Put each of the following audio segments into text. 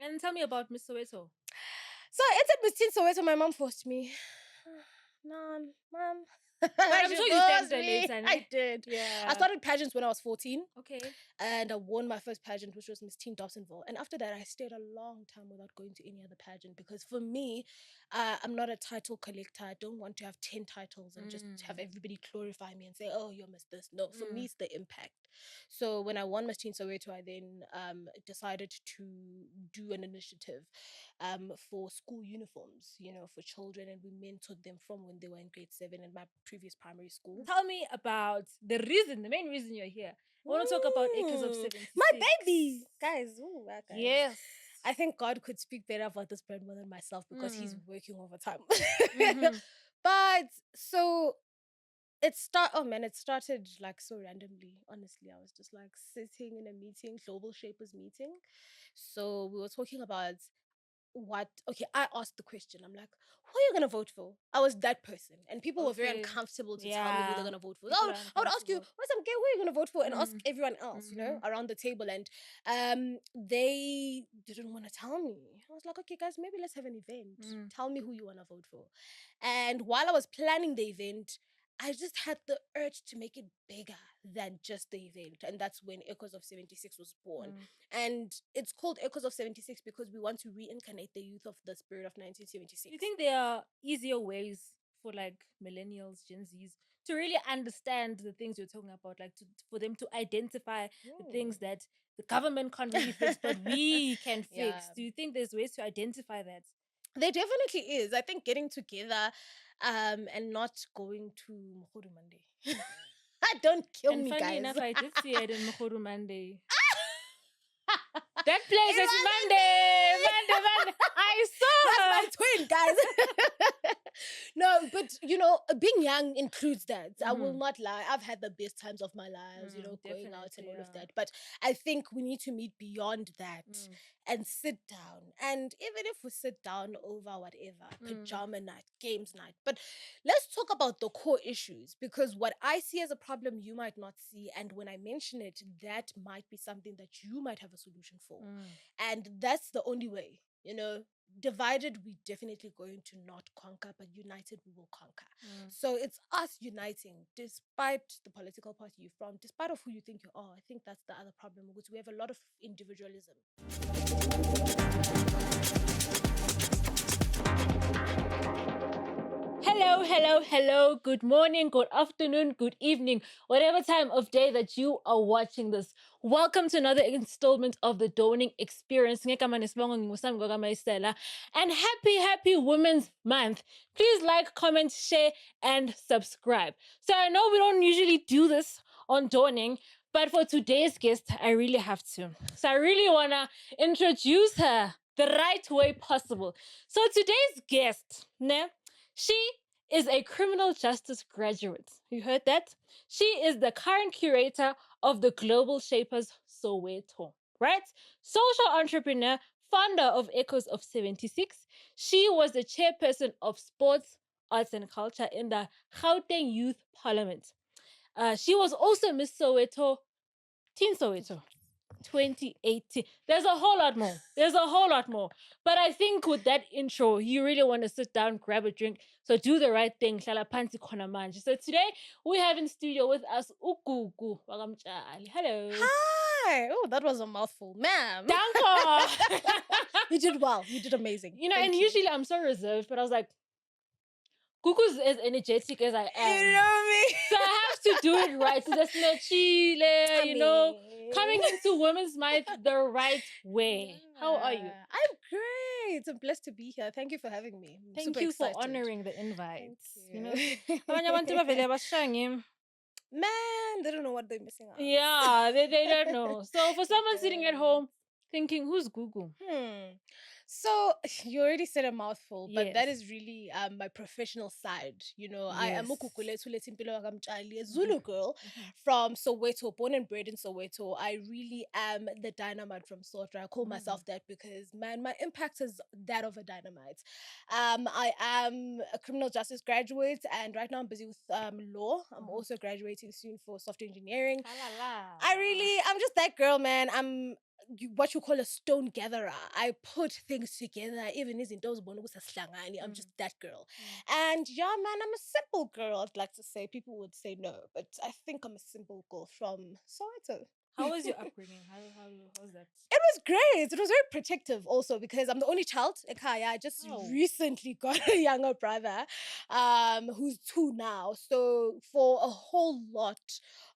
And tell me about Miss Soweto. So it's a Miss Teen Soweto. My mom forced me. Mom. But I'm sure you thanked her later. I did. Yeah. I started pageants when I was 14. Okay. And I won my first pageant, which was Miss Teen Dobsonville. And after that, I stayed a long time without going to any other pageant because for me, I'm not a title collector. I don't want to have 10 titles and just have everybody glorify me and say, oh, you're Miss this. No, for me, it's the impact. So when I won Miss Teen Soweto, I then decided to do an initiative for school uniforms, for children. And we mentored them from when they were in grade 7 in my previous primary school. Tell me about the main reason you're here. I want to talk about Acres of 76. My baby! Guys. Yes. I think God could speak better about this brand more than myself because he's working overtime. But so it started like so randomly. Honestly, I was just like sitting in a meeting, Global Shapers meeting. So we were talking about I asked the question. I'm like, who are you gonna vote for? I was that person, and people were very uncomfortable to tell me who they're gonna vote for. I would ask you, what's some gay, who are you gonna vote for, and ask everyone else, around the table, and they didn't want to tell me. I was like, okay, guys, maybe let's have an event. Tell me who you wanna vote for. And while I was planning the event, I just had the urge to make it bigger than just the event. And that's when Echoes of 76 was born. And it's called Echoes of 76 because we want to reincarnate the youth of the spirit of 1976. Do you think there are easier ways for like millennials, Gen Zs, to really understand the things you're talking about, like for them to identify the things that the government can't really fix, but we can fix? Do you think there's ways to identify that? There definitely is. I think getting together and not going to Mkhodu Monday. Don't kill me, guys. Funny enough, I did see it in Mkhodu Monday. That place is Monday. I saw her. That's my twin, guys. No, but being young includes that. I will not lie. I've had the best times of my lives, going out and all of that. But I think we need to meet beyond that and sit down. And even if we sit down over whatever, pajama night, games night, but let's talk about the core issues, because what I see as a problem, you might not see. And when I mention it, that might be something that you might have a solution for. And that's the only way, divided, we're definitely going to not conquer, but united, we will conquer. So it's us uniting, despite the political party you're from, despite of who you think you are. I think that's the other problem, because we have a lot of individualism. Hello. Good morning, good afternoon, good evening, whatever time of day that you are watching this. Welcome to another installment of the Dawning Experience. And happy Women's Month. Please like, comment, share, and subscribe. So I know we don't usually do this on Dawning, but for today's guest, I really have to. So I really want to introduce her the right way possible. So today's guest, she is a criminal justice graduate. You heard that? She is the current curator of the Global Shapers Soweto, right? Social entrepreneur, founder of Echoes of 76. She was the chairperson of sports, arts and culture in the Gauteng Youth Parliament. She was also Miss Soweto, Teen Soweto, 2018. There's a whole lot more. But I think with that intro, you really want to sit down, grab a drink. So do the right thing. So today we have in studio with us GUGU Mtshali. Hello. Hi. Oh, that was a mouthful, ma'am. Danko. You did well. You did amazing. Thank you. Usually I'm so reserved, but I was like, GUGU's as energetic as I am. You know me. So I have to do it right. So that's not Chile, coming into Women's Month the right way. How are you? I'm great. I'm blessed to be here. Thank you for having me. Thank you for honoring the invite. Thank you. Man, they don't know what they're missing out. Yeah, they don't know. So for someone sitting at home thinking, who's GUGU? So you already said a mouthful, but that is really my professional side. I am Gugulethu Lethimpilo Mtshali, a Zulu girl from Soweto, born and bred in Soweto. I really am the dynamite from Soweto. I call myself that because, man, my impact is that of a dynamite. I am a criminal justice graduate, and right now I'm busy with law. I'm also graduating soon for software engineering. I'm just that girl, man. I'm what you call a stone gatherer. I put things together, even as in those I'm just that girl. And yeah, man, I'm a simple girl, I'd like to say. People would say no, but I think I'm a simple girl from Soweto. How was your upbringing? How was that? It was great. It was very protective also because I'm the only child. Ekaya, I just recently got a younger brother who's 2 now. So for a whole lot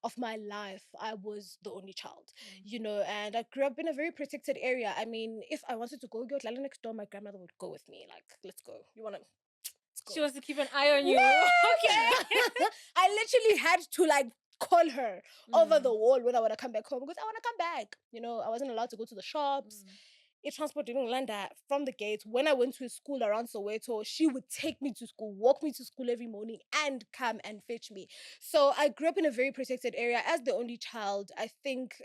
of my life, I was the only child, and I grew up in a very protected area. I mean, if I wanted to go next door, my grandmother would go with me. Like, let's go. You want to? She wants to keep an eye on you. Okay. I literally had to call her over the wall when I want to come back home because I want to come back. I wasn't allowed to go to the shops. Transport didn't land that from the gates. When I went to a school around Soweto, she would take me to school, walk me to school every morning, and come and fetch me. So I grew up in a very protected area as the only child. I think,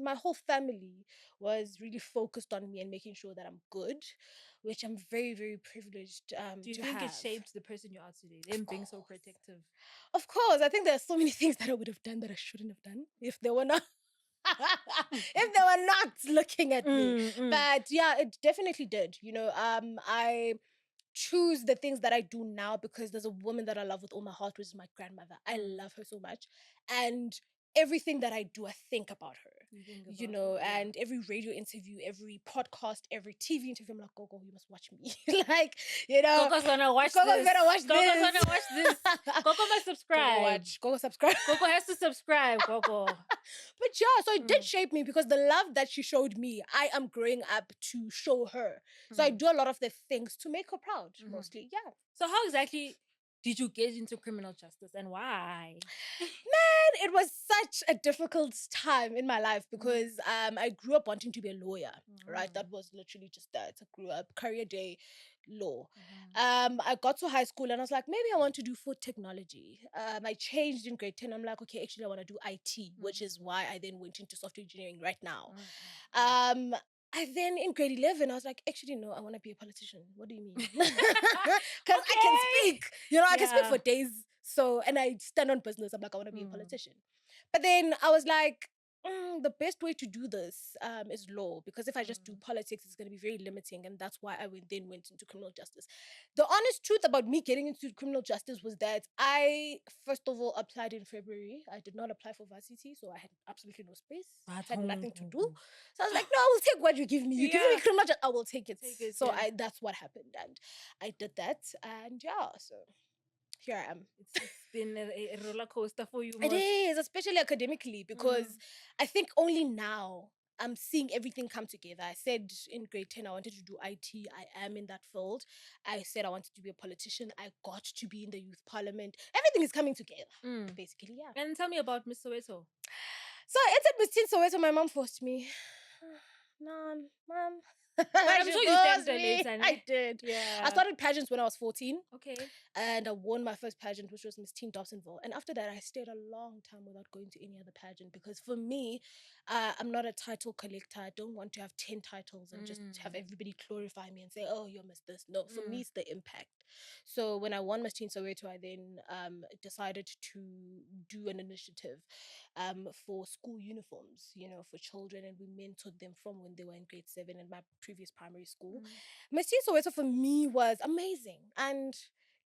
my whole family was really focused on me and making sure that I'm good, which I'm very, very privileged to have. Do you think it shaped the person you are today? Them being so protective. Of course, I think there are so many things that I would have done that I shouldn't have done if they were not. If they were not looking at me. But yeah, it definitely did. I choose the things that I do now because there's a woman that I love with all my heart, which is my grandmother. I love her so much. And everything that I do, I think about her. And every radio interview, every podcast, every TV interview, I'm like, Gogo, you must watch me. Gogo's gonna watch this. Gogo's gonna watch this. Gogo's gonna watch this. Gogo must subscribe. Gogo subscribe. Gogo has to subscribe, Gogo. But yeah, so it did shape me because the love that she showed me, I am growing up to show her. So I do a lot of the things to make her proud, mostly. Yeah. So how exactly did you get into criminal justice and why? Man, it was such a difficult time in my life because I grew up wanting to be a lawyer, right? That was literally just that. I grew up career day law. I got to high school and I was like, maybe I want to do food technology. I changed in grade 10. I'm like, okay, actually I want to do IT, which is why I then went into software engineering right now. I then in grade 11, I was like, actually, no, I want to be a politician. What do you mean? Because I can speak, I can speak for days. So, and I stand on business. I'm like, I want to be a politician. But then I was like, the best way to do this is law, because if I just do politics, it's going to be very limiting. And that's why I then went into criminal justice. The honest truth about me getting into criminal justice was that I, first of all, applied in February. I did not apply for varsity, so I had absolutely no space. I had nothing to do. So I was like, no, I will take what you give me. You give me criminal justice, I will take it. So that's what happened. And I did that. And yeah, so here I am. It's been a roller coaster for you. It is, especially academically, because I think only now I'm seeing everything come together. I said in grade 10 I wanted to do IT. I am in that field. I said I wanted to be a politician. I got to be in the youth parliament. Everything is coming together, basically, yeah. And tell me about Miss Soweto. So I entered Miss Teen Soweto. My mom forced me. Mom. I'm sure you danced later. I did. Yeah. I started pageants when I was 14. Okay. And I won my first pageant, which was Miss Teen Dobsonville. And after that, I stayed a long time without going to any other pageant because for me, I'm not a title collector. I don't want to have 10 titles and just have everybody glorify me and say, oh, you're Miss this. No, for me, it's the impact. So when I won Miss Teen Soweto, I then decided to do an initiative for school uniforms, for children. And we mentored them from when they were in grade 7 in my previous primary school. Miss Teen Soweto for me was amazing. And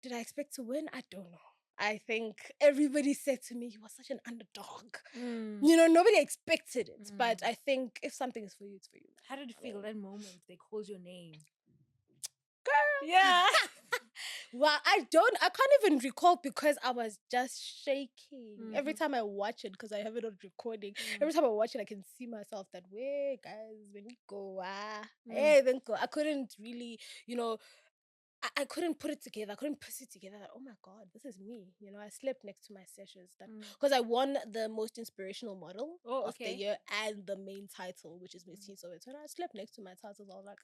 did I expect to win? I don't know. I think everybody said to me, you were such an underdog. Nobody expected it. But I think if something is for you, it's for you. How did you feel that moment they called your name? Girl. Yeah. Well, I can't even recall because I was just shaking. Every time I watch it, because I have it on recording, every time I watch it, I can see myself that way, guys, when we go, hey, then go. I couldn't really, I couldn't put it together. I couldn't piece it together that, oh my God, this is me. I slept next to my sessions because I won the most inspirational model of the year and the main title, which is Miss Teen Soweto. And I slept next to my titles. I was like,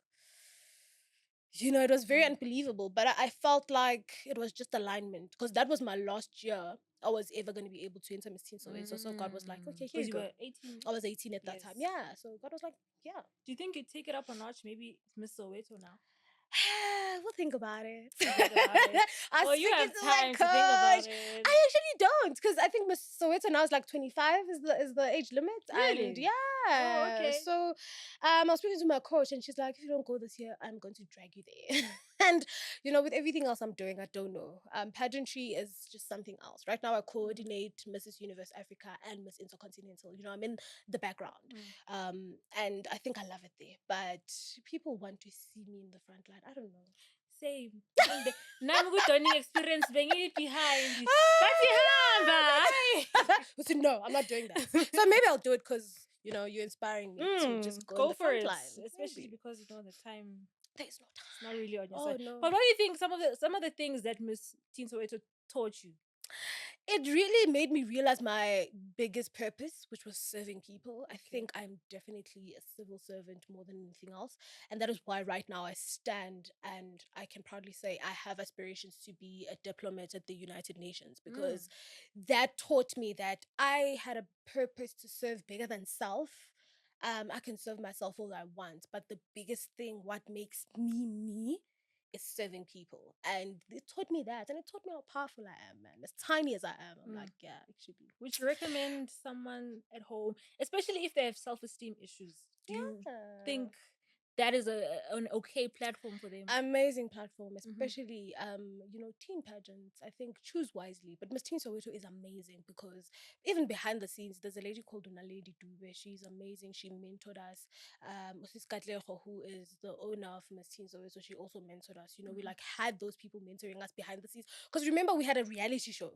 it was very unbelievable. But I felt like it was just alignment because that was my last year I was ever going to be able to enter Miss Teen Soweto. So God was like, okay, here you go. Were 18? I was 18 at that time. Yeah. So God was like, yeah. Do you think you'd take it up a notch? Maybe it's Miss Soweto now? We'll think about it. Think about it. I was You have speaking to time my to think about coach. it. I actually don't, because I think Miss Soweto now is like 25 is the age limit. Really? And yeah. Oh, okay. So I was speaking to my coach, and she's like, if you don't go this year, I'm going to drag you there. And with everything else I'm doing, I don't know. Pageantry is just something else. Right now I coordinate Mrs. Universe Africa and Miss Intercontinental. I'm in the background. And I think I love it there. But people want to see me in the front line. I don't know. Same. Nami kudoni experience bengi behind. Listen, no, I'm not doing that. So maybe I'll do it because you're inspiring me to just go in the front line. Especially because the time. There's no time. It's not really on your Oh, side. no. But what do you think some of the things that Miss Teen Soweto taught you? It really made me realize my biggest purpose, which was serving people. I think I'm definitely a civil servant more than anything else. And that is why right now I stand and I can proudly say I have aspirations to be a diplomat at the United Nations, because that taught me that I had a purpose to serve bigger than self. I can serve myself all I want, but the biggest thing, what makes me me, is serving people. And it taught me that, and it taught me how powerful I am, man. As tiny as I am, I'm like, yeah, it should be. Would you recommend someone at home, especially if they have self-esteem issues? Do you think that is an okay platform for them? Amazing platform, especially teen pageants. I think choose wisely. But Miss Teen Soweto is amazing because even behind the scenes, there's a lady called Lady Dube. She's amazing. She mentored us. Mrs. Gugulethu, who is the owner of Miss Teen Soweto, she also mentored us. We had those people mentoring us behind the scenes. Because remember, we had a reality show.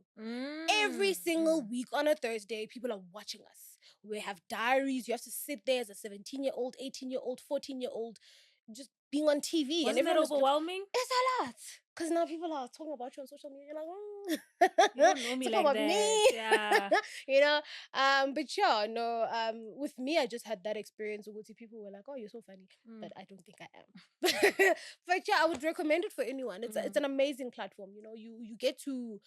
Every single week on a Thursday, people are watching us. We have diaries. You have to sit there as a 17-year-old, 18-year-old, 14-year-old, just being on TV. Wasn't that overwhelming? It's a lot. Because now people are talking about you on social media. You're like, you don't know me like about that. Me. Yeah. But yeah, no, with me, I just had that experience where people were like, oh, you're so funny. But I don't think I am. But yeah, I would recommend it for anyone. It's an amazing platform. You get to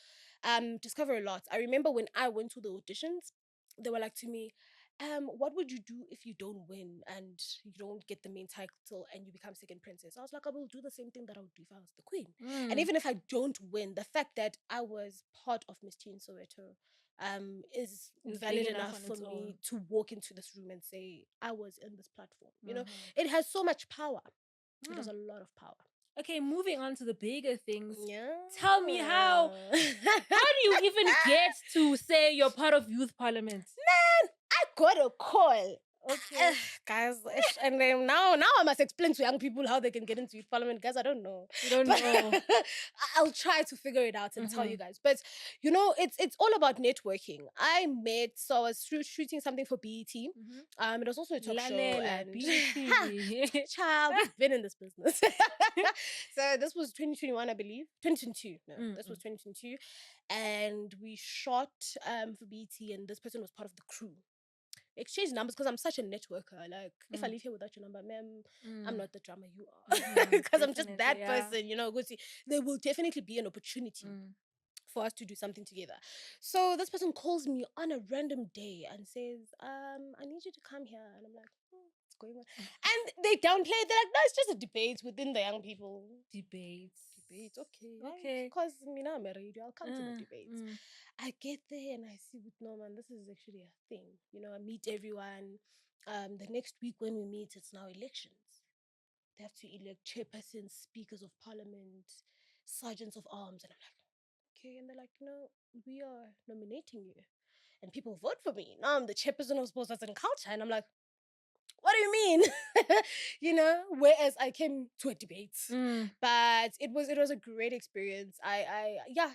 discover a lot. I remember when I went to the auditions, they were like to me, what would you do if you don't win and you don't get the main title and you become second princess? I was like, I will do the same thing that I would do if I was the queen. And even if I don't win, the fact that I was part of Miss Teen Soweto is valid enough for me to walk into this room and say I was in this platform. It has so much power. It has a lot of power. Okay, moving on to the bigger things. Yeah. Tell me how do you even get to say you're part of Youth Parliament? Man, I got a call. Okay. Guys, and then now I must explain to young people how they can get into Youth Parliament. Guys, I don't know. You don't know. I'll try to figure it out and tell you guys. But, it's all about networking. I was shooting something for BET. It was also a talk show. And child, we've been in this business. So this was 2021, I believe. 2022. No, this was 2022. And we shot for BET, and this person was part of the crew. Exchange numbers because I'm such a networker. Like, if I leave here without your number, ma'am, I'm not the drama you are. Because I'm just that person, there will definitely be an opportunity for us to do something together. So this person calls me on a random day and says, I need you to come here. And I'm like, what's going on? And they downplay it. They're like, no, it's just a debate within the young people. Debates. Okay. Because I'm a radio, I'll come to the debates. I get there and I see with Norman, this is actually a thing. I meet everyone. The next week when we meet, it's now elections. They have to elect chairpersons, speakers of parliament, sergeants of arms. And I'm like, okay. And they're like, we are nominating you. And people vote for me. Now I'm the chairperson of sports, arts and culture. And I'm like, what do you mean? Whereas I came to a debate. But it was a great experience.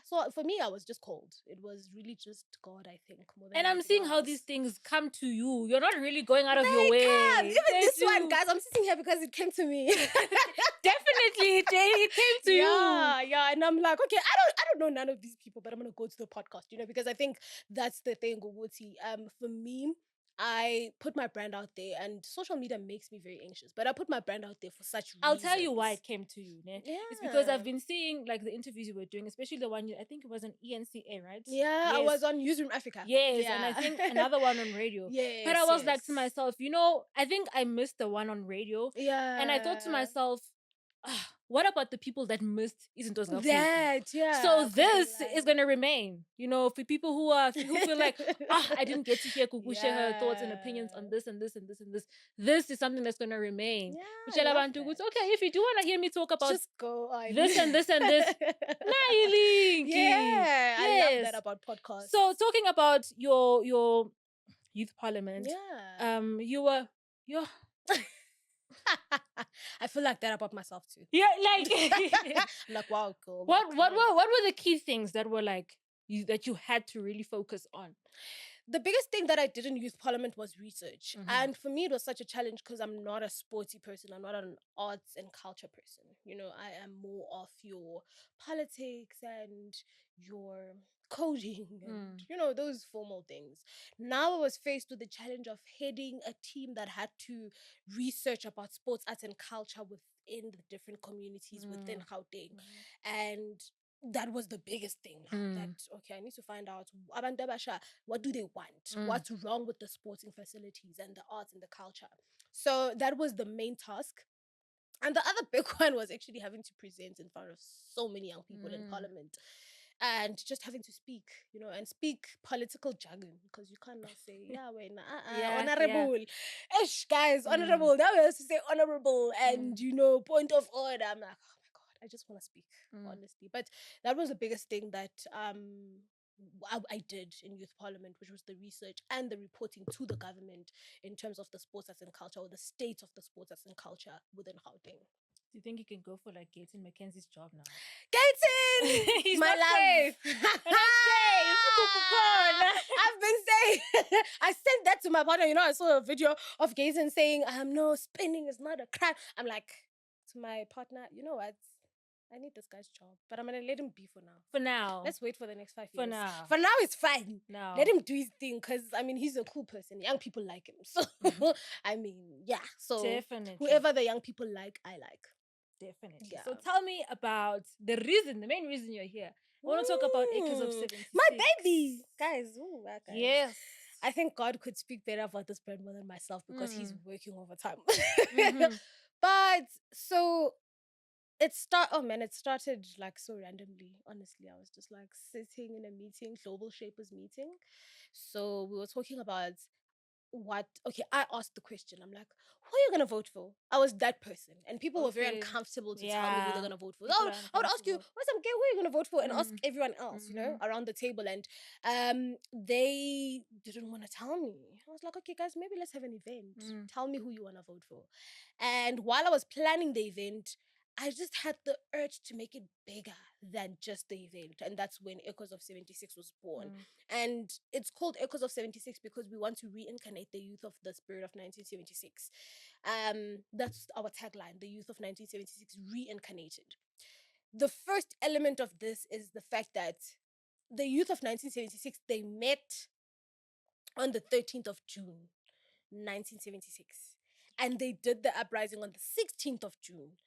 So for me, I was just called. It was really just God, I think. More than and I'm seeing how these things come to you. You're not really going out of your way. Even this one, guys, I'm sitting here because it came to me. Definitely, it came to you. Yeah. And I'm like, okay, I don't know none of these people, but I'm gonna go to the podcast, because I think that's the thing, Guguti. For me, I put my brand out there, and social media makes me very anxious, but I put my brand out there for such reasons. I'll tell you why it came to you. Ne? Yeah. It's because I've been seeing like the interviews you were doing, especially the one, I think it was on ENCA, right? Yeah, yes. I was on Newsroom Africa. Yes, and I think another one on radio. Yes, but I was like to myself, I think I missed the one on radio. Yeah. And I thought to myself, what about the people that missed izinto zikaGugu? That, yeah. So this is going to remain, for people who feel like, I didn't get to hear Gugu share her thoughts and opinions on this and this and this and this. This is something that's going to remain. Yeah, I love that. It's okay, if you do want to hear me talk about just go on. this and this and this. Yeah, I love that about podcasts. So talking about your youth parliament, you're I feel like that about myself too. Yeah, like I'm like, wow, girl. What were the key things that were like that you had to really focus on? The biggest thing that I did in youth parliament was research. And for me, it was such a challenge because I'm not a sporty person. I'm not an arts and culture person. I am more of your politics and your coding and, those formal things. Now I was faced with the challenge of heading a team that had to research about sports, arts and culture within the different communities within Gauteng. And that was the biggest thing now. That, okay, I need to find out abantu abasha, what do they want? What's wrong with the sporting facilities and the arts and the culture? So that was the main task. And the other big one was actually having to present in front of so many young people in parliament. And just having to speak, and speak political jargon, because you cannot say, honorable. Guys, honorable. That was to say honorable and, point of order. I'm like, oh my God, I just want to speak, honestly. But that was the biggest thing that I did in youth parliament, which was the research and the reporting to the government in terms of the sports, arts and culture, or the state of the sports, arts and culture within Gauteng. Do you think you can go for like Gaten McKenzie's job now? Gaten! He's my not love. safe. I've been saying, I sent that to my partner. I saw a video of Gaten saying, no, spinning is not a crime. I'm like, to my partner, you know what? I need this guy's job, but I'm going to let him be for now. For now. Let's wait for the next 5 For years. now. For now, it's fine. No. Let him do his thing because, he's a cool person. Young people like him. So, yeah. So, definitely. Whoever the young people like, I like. Definitely. Yeah. So tell me about the main reason you're here. I want to talk about Acres of 76. My baby! Guys. Yes. I think God could speak better about this brand more than myself because he's working overtime. But, so... It started like so randomly. Honestly, I was just like sitting in a meeting, Global Shapers meeting. So we were talking about I asked the question. I'm like, who are you gonna vote for? I was that person, and people were very uncomfortable to tell me who they're gonna vote for. I would ask you, what's up, who are you gonna vote for, and ask everyone else, around the table, and they didn't want to tell me. I was like, okay, guys, maybe let's have an event. Tell me who you wanna vote for. And while I was planning the event, I just had the urge to make it bigger than just the event. And that's when Echoes of 76 was born. And it's called Echoes of 76 because we want to reincarnate the youth of the spirit of 1976. That's our tagline, the youth of 1976 reincarnated. The first element of this is the fact that the youth of 1976, they met on the 13th of June, 1976. And they did the uprising on the 16th of June.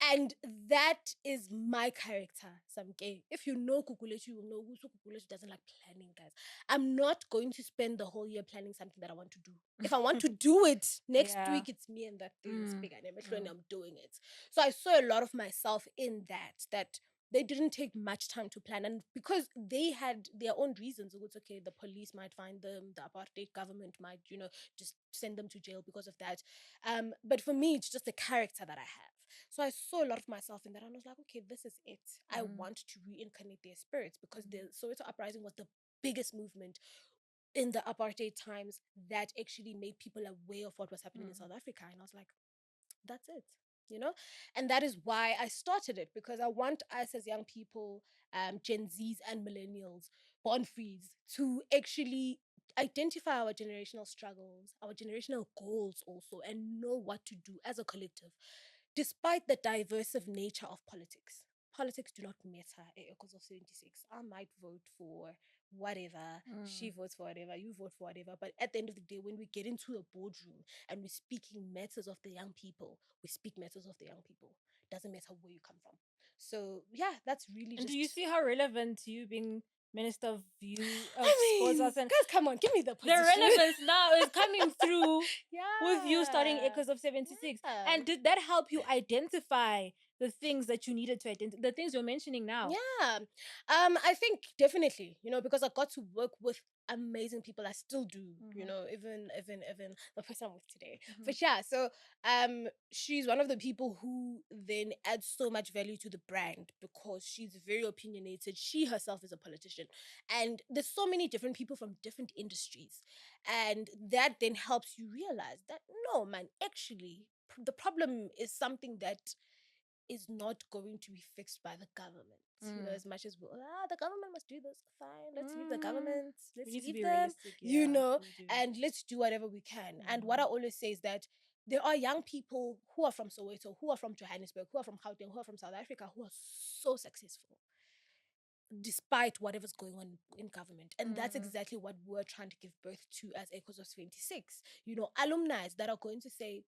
And that is my character, Samke. If you know Gugulethu, you know who Gugulethu doesn't like planning, guys. I'm not going to spend the whole year planning something that I want to do. If I want to do it, next week it's me and that thing is big and I'm doing it. So I saw a lot of myself in that they didn't take much time to plan. And because they had their own reasons, it was okay, the police might find them, the apartheid government might, just send them to jail because of that. But for me, it's just the character that I have. So I saw a lot of myself in that, and I was like, okay, this is it. I want to reincarnate their spirits because the Soweto uprising was the biggest movement in the apartheid times that actually made people aware of what was happening in South Africa. And I was like, that's it. And that is why I started it, because I want us as young people, Gen Zs and millennials, born frees, to actually identify our generational struggles, our generational goals also, and know what to do as a collective. Despite the diverse nature of politics do not matter at Echoes of 76. I might vote for whatever, she votes for whatever, you vote for whatever. But at the end of the day, when we get into a boardroom and we're speaking matters of the young people, we speak matters of the young people. Doesn't matter where you come from. So yeah, that's really And do you see how relevant you being Minister of I Sports mean, Arts, and guys, come on, give me the the position. relevance now is coming through with you starting Yeah. Echoes of 76. Yeah. And did that help you identify the things that you needed to identify, the things you're mentioning now? Yeah. I think definitely, because I got to work with amazing people. I still do, even the person I'm with today. But yeah, so she's one of the people who then adds so much value to the brand because she's very opinionated. She herself is a politician. And there's so many different people from different industries. And that then helps you realize that no, man, actually the problem is something that is not going to be fixed by the government. As much as the government must do this, fine. Let's leave the government. We Let's need to leave be them, realistic. Yeah, we do. and let's do whatever we can. And what I always say is that there are young people who are from Soweto, who are from Johannesburg, who are from Gauteng, who are from South Africa, who are so successful despite whatever's going on in government. And that's exactly what we're trying to give birth to as Echoes of 26. Alumni that are going to say,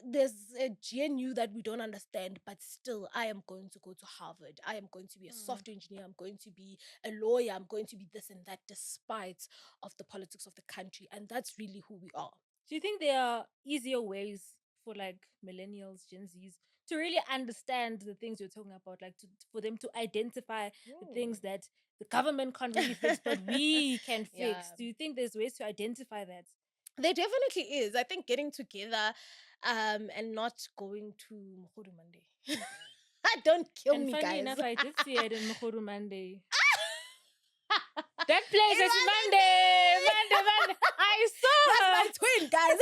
there's a GNU that we don't understand, but still, I am going to go to Harvard. I am going to be a software engineer. I'm going to be a lawyer. I'm going to be this and that, despite of the politics of the country. And that's really who we are. Do you think there are easier ways for like millennials, Gen Zs, to really understand the things you're talking about, like for them to identify the things that the government can't really fix, but we can fix? Yeah. Do you think there's ways to identify that? There definitely is. I think getting together and not going to Mkhodu Monday. Don't kill And me, funny guys. enough, I did see it in Mkhodu Monday. That place It is was Monday. I saw That's her. my twin, guys.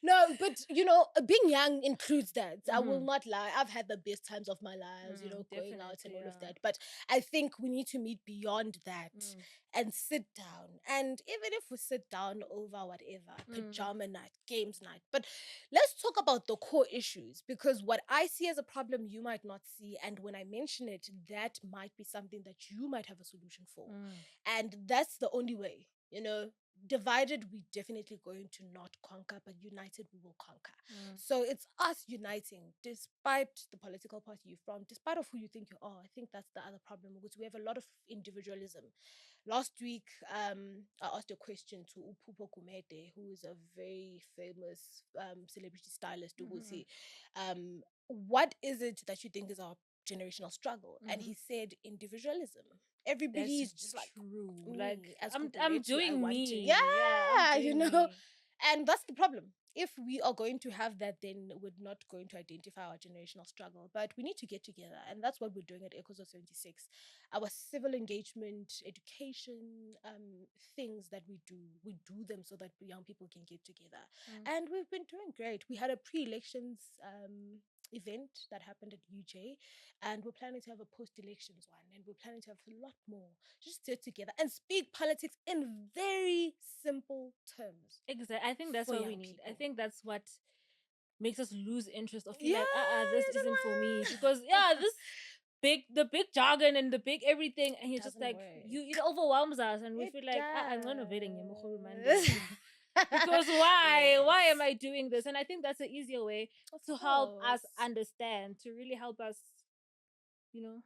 No, but being young includes that. I will not lie. I've had the best times of my lives, going out and all of that. But I think we need to meet beyond that and sit down. And even if we sit down over whatever, pajama night, games night, but let's talk about the core issues, because what I see as a problem, you might not see. And when I mention it, that might be something that you might have a solution for. And that's the only way, divided, we're definitely going to not conquer, but united, we will conquer. So it's us uniting, despite the political party you're from, despite of who you think you are. I think that's the other problem, because we have a lot of individualism. Last week, I asked a question to Upupo Kumete, who is a very famous celebrity stylist, what is it that you think is our generational struggle? And he said individualism. Everybody is just like true. me, Like as I'm Gugulethu, doing I want me. to. Yeah, I'm doing me. And that's the problem. If we are going to have that, then we're not going to identify our generational struggle. But we need to get together, and that's what we're doing at Echoes of 76. Our civil engagement, education, things that we do them so that young people can get together. And we've been doing great. We had a pre-elections event that happened at UJ, and we're planning to have a post-elections one, and we're planning to have a lot more. Just sit together and speak politics in very simple terms. Exactly. I think that's for what we young need. I people. think that's what makes us lose interest or feel Yeah, like this doesn't isn't for me, work. because the big jargon and the big everything, and you're just Doesn't like, work. it overwhelms us, and we It feel like I'm gonna vetting Monday. does. Because why Yes. am I doing this? And I think that's an easier way Of to help us course. understand, to really help us, Yeah,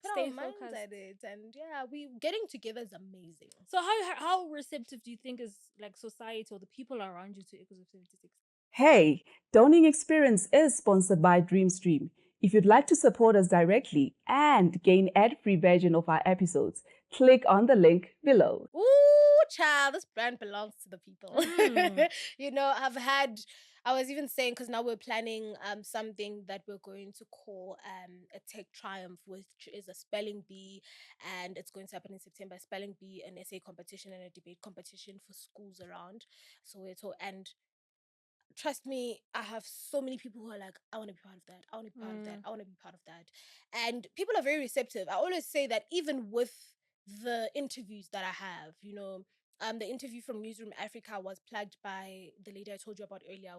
put stay our minds focused. at it, and yeah, we getting together is amazing. So how receptive do you think is like society or the people around you to Echoes of 76? Hey, Dawning Experience is sponsored by Dreamstream. If you'd like to support us directly and gain ad-free version of our episodes, click on the link below. Ooh, child, this brand belongs to the people. I was even saying, because now we're planning something that we're going to call a Tech Triumph, which is a spelling bee, and it's going to happen in September. Spelling bee, an essay competition and a debate competition for schools around Soweto. And trust me, I have so many people who are like, I want to be part of that. I want to be part of that. I want to be part of that. And people are very receptive. I always say that even with the interviews that I have, the interview from Newsroom Africa was plugged by the lady I told you about earlier,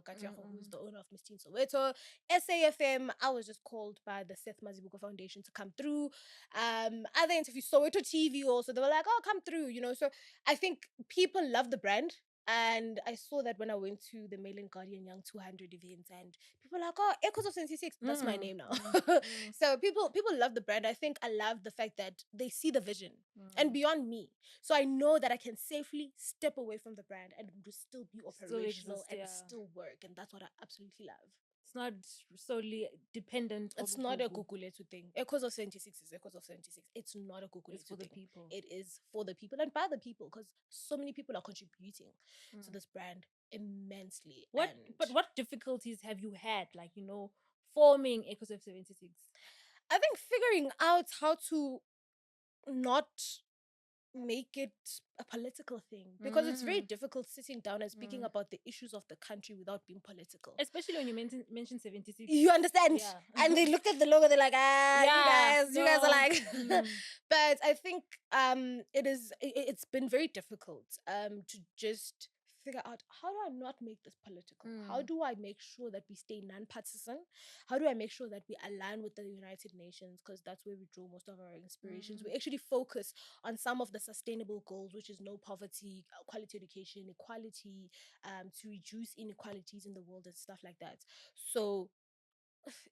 who's the owner of Miss Teen Soweto. SAFM, I was just called by the Seth Mazibuko Foundation to come through. Other interviews, Soweto TV also, they were like, oh, come through, So I think people love the brand. And I saw that when I went to the Mail and Guardian Young 200 events, and people were like, oh, Echoes of 76, that's my name now. So people love the brand. I think I love the fact that they see the vision and beyond me. So I know that I can safely step away from the brand and just still be operational and still work. And that's what I absolutely love. It's not solely dependent. It's not a Gugulethu thing. Echoes of 76 is Echoes of 76. It's not a Gugulethu thing. For the people. It is for the people and by the people, because so many people are contributing to this brand immensely. But what difficulties have you had, like, forming Echoes of 76? I think figuring out how to not make it a political thing, because it's very difficult sitting down and speaking about the issues of the country without being political, especially when you mention 76. You understand? Yeah. And they looked at the logo, they're like, you guys are like but I think it's been very difficult to just figure out, how do I not make this political? How do I make sure that we stay non-partisan? How do I make sure that we align with the United Nations? Because that's where we draw most of our inspirations. We actually focus on some of the sustainable goals, which is no poverty, quality education, equality, to reduce inequalities in the world and stuff like that. So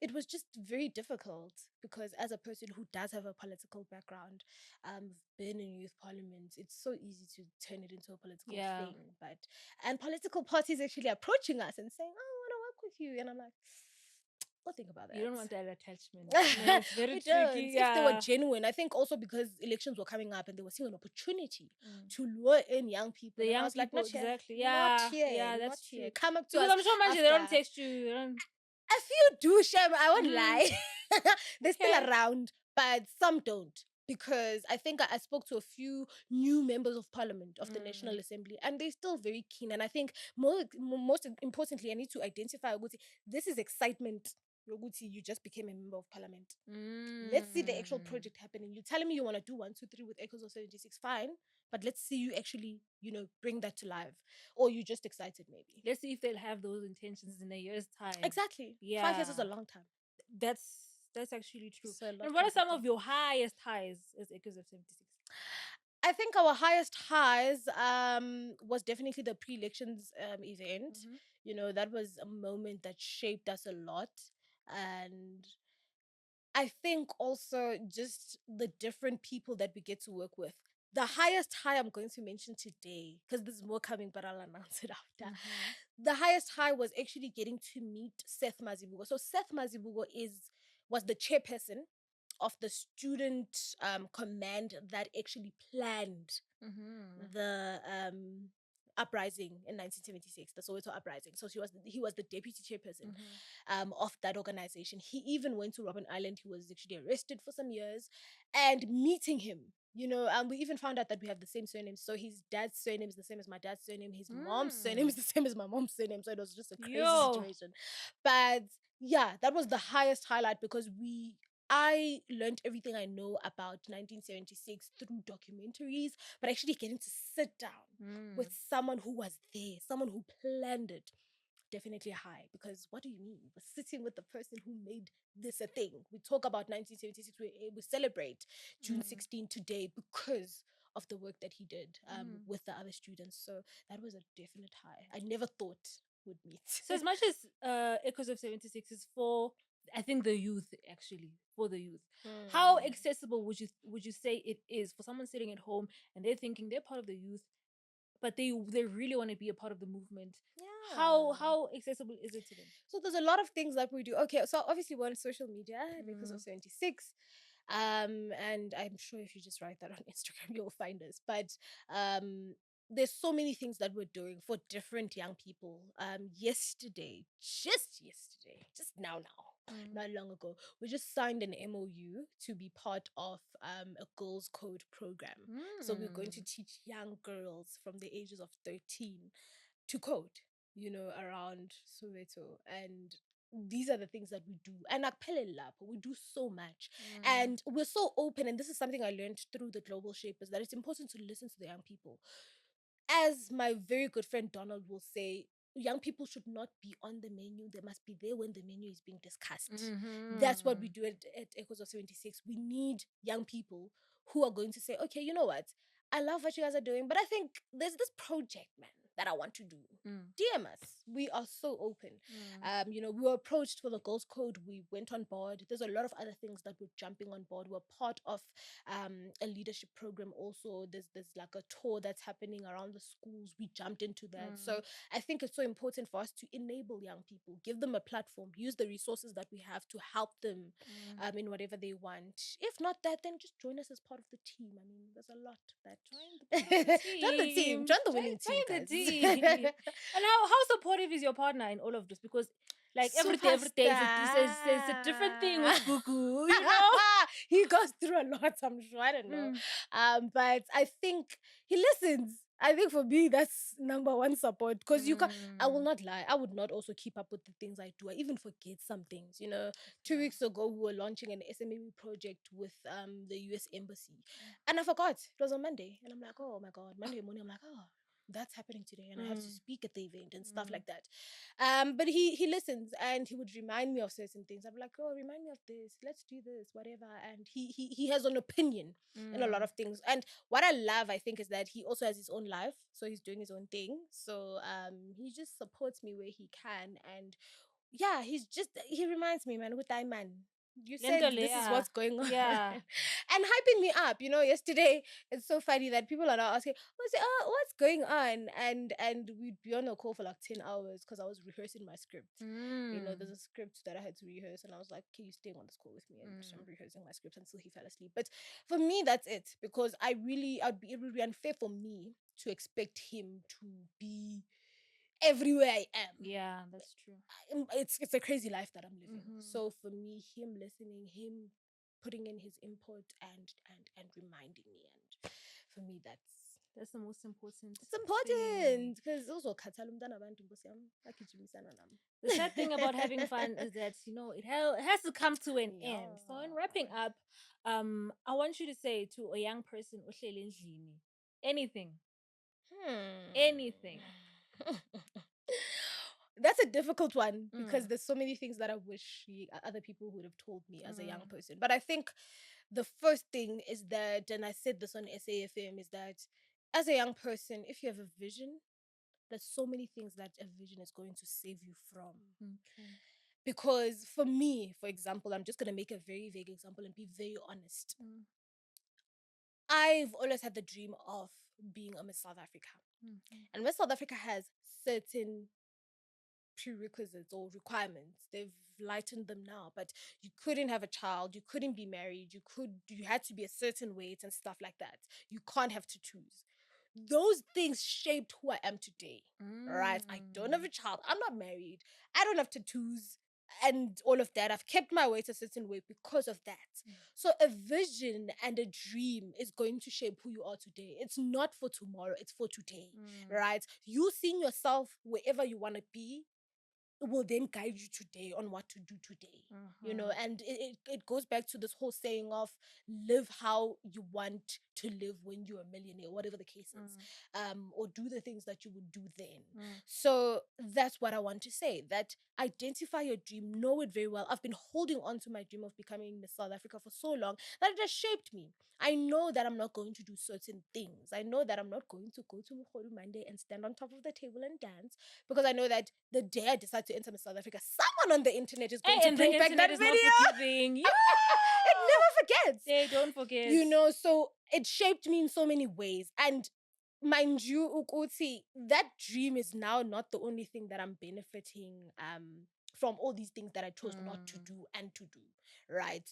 it was just very difficult, because as a person who does have a political background, been in youth parliament, it's so easy to turn it into a political thing. And political parties actually approaching us and saying, oh, I want to work with you. And I'm like, I'll think about that. You don't want that attachment. No, it's very tricky. If they were genuine. I think also because elections were coming up and they were seeing an opportunity to lure in young people. The young people, exactly. Not here. That's true. Come up to because us. I'm sure they don't text you. They don't... A few do, Shem. I won't lie. They're still around, but some don't. Because I think I spoke to a few new members of parliament of the National Assembly, and they're still very keen. And I think most importantly, I need to identify, this is excitement. You just became a member of parliament. Let's see the actual project happening. You're telling me you want to do 1, 2, 3 with Echoes of 76, fine. But let's see you actually, bring that to life. Or you're just excited, maybe. Let's see if they'll have those intentions in a year's time. Exactly. Yeah. 5 years is a long time. That's actually true. So and what are some of your highest highs as Echoes of 76? I think our highest highs was definitely the pre-elections event. That was a moment that shaped us a lot. And I think also just the different people that we get to work with. The highest high I'm going to mention today, because there's more coming, but I'll announce it after. The highest high was actually getting to meet Seth Mazibuko. So Seth Mazibuko was the chairperson of the student command that actually planned the uprising in 1976, the Soweto uprising. So he was the deputy chairperson of that organization. He even went to Robben Island. He was actually arrested for some years, and meeting him, we even found out that we have the same surname. So his dad's surname is the same as my dad's surname. His mom's surname is the same as my mom's surname. So it was just a crazy situation. But yeah, that was the highest highlight, because I learned everything I know about 1976 through documentaries, but actually getting to sit down with someone who was there, someone who planned it, definitely high. Because what do you mean? We're sitting with the person who made this a thing. We talk about 1976, we celebrate June 16 today because of the work that he did with the other students. So that was a definite high. I never thought would meet. So as much as Echoes of 76 is for, I think, the youth, actually, for the youth, how accessible would you say it is for someone sitting at home and they're thinking they're part of the youth, but they really want to be a part of the movement? Yeah. How accessible is it to them? So there's a lot of things that we do. Okay, so obviously we're on social media, Echoes of 76. And I'm sure if you just write that on Instagram, you'll find us. But there's so many things that we're doing for different young people. Just now, not long ago, we just signed an MOU to be part of a girls' code program. So we're going to teach young girls from the ages of 13 to code, around Soweto. And these are the things that we do. And we do so much. And we're so open. And this is something I learned through the Global Shapers, that it's important to listen to the young people. As my very good friend Donald will say, young people should not be on the menu. They must be there when the menu is being discussed. That's what we do at Echoes of 76. We need young people who are going to say, okay, you know what? I love what you guys are doing, but I think there's this project, man, that I want to do, DM us. We are so open. We were approached for the Girls Code. We went on board. There's a lot of other things that we're jumping on board. We're part of a leadership program also. There's like a tour that's happening around the schools. We jumped into that. So I think it's so important for us to enable young people, give them a platform, use the resources that we have to help them in whatever they want. If not that, then just join us as part of the team. I mean, there's a lot that join the team, join the winning team, guys. And how supportive is your partner in all of this? Because like every day it's a different thing with GUGU, you know. He goes through a lot, I'm sure. I don't know. But I think he listens. I think for me, that's number one support. Because I will not lie, I would not also keep up with the things I do. I even forget some things. 2 weeks ago, we were launching an SME project with the US Embassy. And I forgot. It was on Monday. And I'm like, oh my God, Monday morning, I'm like, oh, that's happening today, and I have to speak at the event and stuff like that. But he listens, and he would remind me of certain things. I'm like, oh, remind me of this. Let's do this, whatever. And he has an opinion in a lot of things. And what I love, I think, is that he also has his own life, so he's doing his own thing. So he just supports me where he can, and yeah, he reminds me, man, with that man. You said this is what's going on. Yeah. And hyping me up. Yesterday, it's so funny that people are now asking, what's going on? And we'd be on a call for like 10 hours because I was rehearsing my script. There's a script that I had to rehearse, and I was like, okay, you staying on this call with me, and I'm rehearsing my script until he fell asleep. But for me, that's it, because it would be unfair for me to expect him to be everywhere I am. Yeah, that's true. It's a crazy life that I'm living. So for me, him listening, him putting in his input and reminding me, and for me, that's the most important. It's important because also the sad thing about having fun is that it has to come to an end. So in wrapping up, I want you to say to a young person, anything. Anything. That's a difficult one because there's so many things that I wish other people would have told me as a young person. But I think the first thing is that, and I said this on SAFM, is that as a young person, if you have a vision, there's so many things that a vision is going to save you from. Okay. Because for me, for example, I'm just going to make a very vague example and be very honest. I've always had the dream of being a Miss South Africa. And Miss South Africa has certain prerequisites or requirements. They've lightened them now, but you couldn't have a child, you couldn't be married, you had to be a certain weight and stuff like that. You can't have tattoos. Those things shaped who I am today. Right? I don't have a child, I'm not married, I don't have tattoos and all of that. I've kept my weight a certain way because of that. So a vision and a dream is going to shape who you are today. It's not for tomorrow, it's for today. Right? You seeing yourself wherever you want to be will then guide you today on what to do today. And it goes back to this whole saying of live how you want to live when you're a millionaire, whatever the case is, or do the things that you would do then. So that's what I want to say, that identify your dream, know it very well. I've been holding on to my dream of becoming Miss South Africa for so long that it has shaped me. I know that I'm not going to do certain things. I know that I'm not going to go to Mukhodu Monday and stand on top of the table and dance, because I know that the day I decide to enter Miss South Africa, someone on the internet is going to bring back that video. It never forgets. They don't forget. So it shaped me in so many ways. And mind you, Ukuti, that dream is now not the only thing that I'm benefiting from all these things that I chose not to do and to do, right?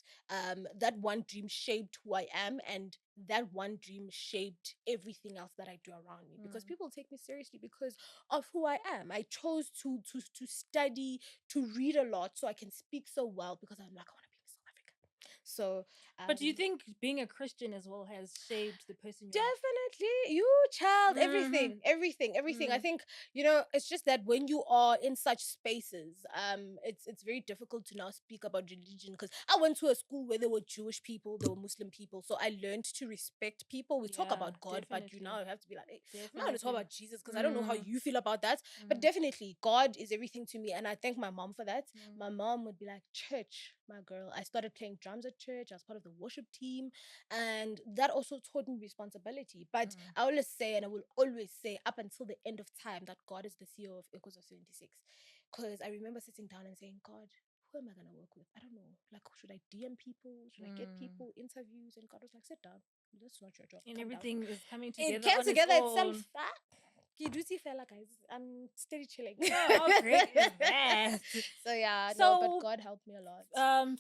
That one dream shaped who I am, and that one dream shaped everything else that I do around me, because people take me seriously because of who I am. I chose to study, to read a lot so I can speak so well, because I'm like, I want to be Miss South Africa. So, but do you think being a Christian as well has shaped the person you are? Definitely, you child, everything. I think it's just that when you are in such spaces, it's very difficult to now speak about religion, because I went to a school where there were Jewish people, there were Muslim people, so I learned to respect people. We talk about God, but you now have to be like, hey, I'm not going to talk about Jesus because I don't know how you feel about that. But definitely, God is everything to me, and I thank my mom for that. My mom would be like, church, my girl. I started playing drums at church. I was part of the worship team, and that also taught me responsibility. But I always say, and I will always say, up until the end of time, that God is the CEO of Echoes of 76. Because I remember sitting down and saying, God, who am I gonna work with? I don't know. Like, should I DM people? Should I get people interviews? And God was like, sit down. That's not your job. And Calm everything down. is coming together. It came on together its itself. own. You do see fella, guys. I'm steady chilling. Oh, how great is that? So yeah, So, no, but God helped me a lot.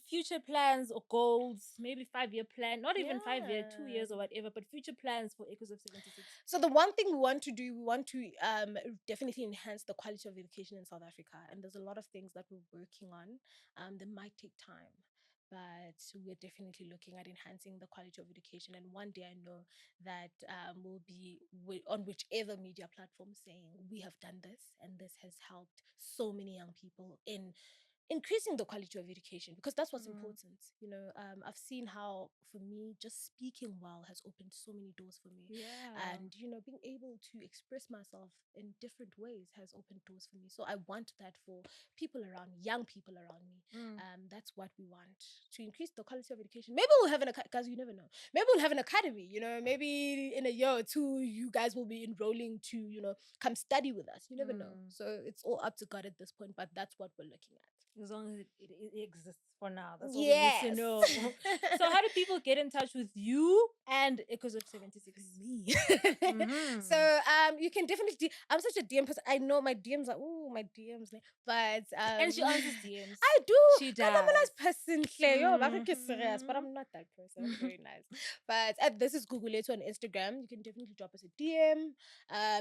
Future plans or goals, maybe 5-year plan, not even 5-year, 2 Yeah. years or whatever, but future plans for Echoes of 76. So the one thing we want to do, we want to definitely enhance the quality of education in South Africa, and there's a lot of things that we're working on. That might take time, but we're definitely looking at enhancing the quality of education. And one day I know that we'll be on whichever media platform saying we have done this, and this has helped so many young people in increasing the quality of education, because that's what's important. I've seen how, for me, just speaking well has opened so many doors for me. Yeah. And being able to express myself in different ways has opened doors for me. So I want that for people around me, young people around me. That's what we want, to increase the quality of education. Maybe we'll have because you never know, maybe we'll have an academy. Maybe in a year or two you guys will be enrolling to come study with us. You never know. So it's all up to God at this point, but that's what we're looking at. As long as it exists for now. That's all Yes. we need to know. So how do people get in touch with you and Echoes of 76? Me. So you can definitely I'm such a DM person. I know my DMs are my DMs, but and she answers DMs. I do. She I'm a does. nice person, Claire. Yo, I think it's serious, but I'm not that person. I'm very nice. But this is Gugulethu on Instagram. You can definitely drop us a DM.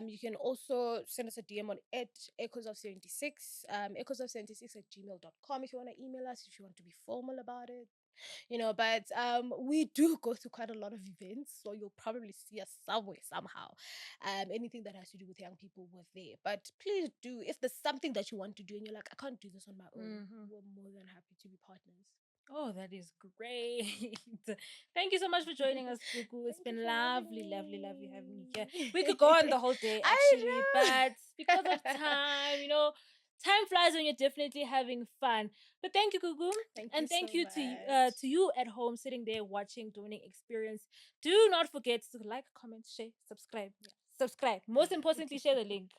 You can also send us a DM on Echoes of 76, echoes of 76 at gmail.com if you want to email us, if you want to be formal about it. But we do go to quite a lot of events, so you'll probably see us somewhere, somehow. Anything that has to do with young people, we're there. But please do, if there's something that you want to do and you're like, I can't do this on my own, we're more than happy to be partners. Oh, that is great. Thank you so much for joining us, Gugu. It's been lovely having you here. We could go on the whole day, actually, but because of time, time flies when you're definitely having fun. But thank you, Gugu. Thank you to you at home sitting there watching Dawning Experience. Do not forget to like, comment, share, subscribe. Yeah. Subscribe. Most importantly, share the link.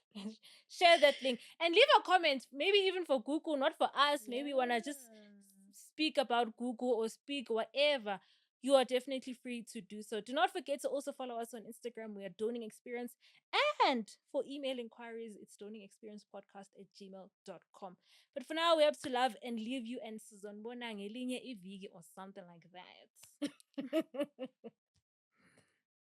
Share that link. And leave a comment, maybe even for Gugu, not for us. Maybe you want to just speak about Google or speak whatever, you are definitely free to do so. Do not forget to also follow us on Instagram. We are Dawning Experience. And for email inquiries, it's dawningexperiencepodcast@gmail.com. But for now, we have to love and leave you and Sizonbona ngelinye iviki or something like that.